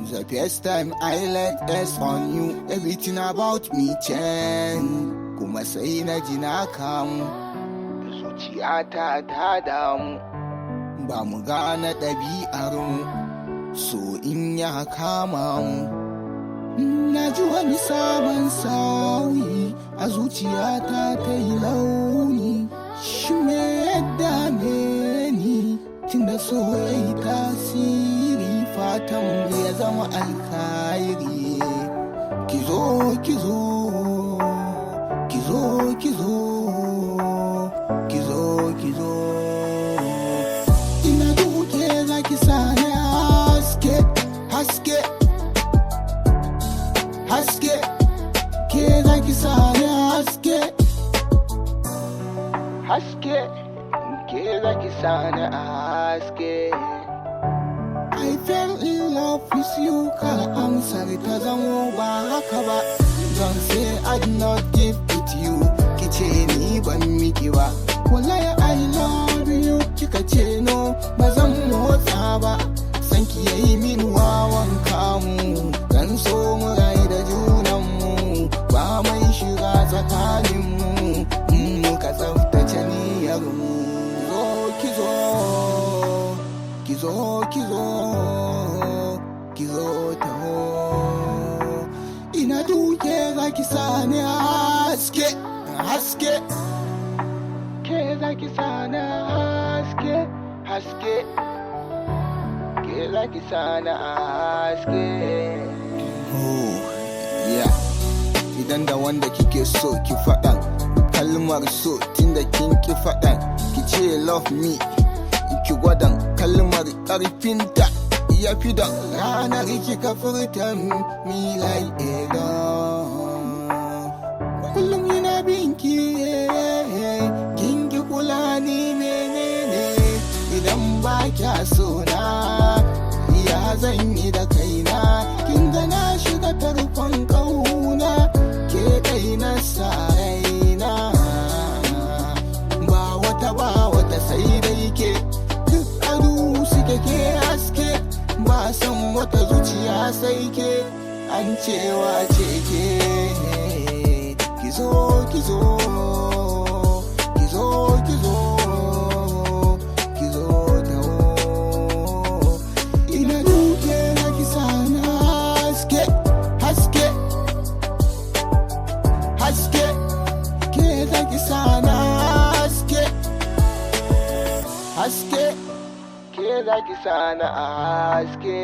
The first time I let S on you, everything about me change. Kuma sai na ji na kamu, zuciyata ta damu. Ba mu gane ɗabi'armu, so in ya kama mu. Na ji wani sabon sauyi, a zuciyata ta yi launi. Shi me ya dame ni, tunda so ya yi tasiri. Fatan ya zama alkhairi. Kizo, kizo, kizo, kizo, kizo, kizo. Ina duke zaki sani haske, haske, haske. Ke zaki sani haske, haske. Ke zaki sani haske. I fell in love with you, ka amsar ta zamo ba haka ba. Don't say I did not give it to you, kice ni ban miki ba. Wallahi I love you, kika ce no, ba zan motsa ba. San ki yayi min wawan kamu, dan so mu rai da junan mu. Ba mai shiga tsakanin mu, muka tsaftace niyyar mu. Zo ki zo, kizo, kizo, kizo taho. Ina duke zaki sani haske, haske. Ke zaki sani haske, haske. Ke zaki sani haske. Oh, yeah. Idan da wanda kike so ki faɗan kalmar so, tunda kin ki faɗan ki ce love me. Ki gwadan kalmar ƙarfinta ya fi da ranar kika furta mi like kullum ina binki, kin ki kula ni menene idan ba kya so na, ya zan yi da kaina. Kin ga na shiga tarkon ƙauna, ke kai na sa raina. Ba wata sai dai ke, ke haske. Ba san wata zuciya sai ke, an cewa ce ke. Kizo, kizo, kizo, kizo, kizo taho. Ina duke na kisa na haske, haske, haske. Ke za kisa na haske, haske. Ke zaki sani haske.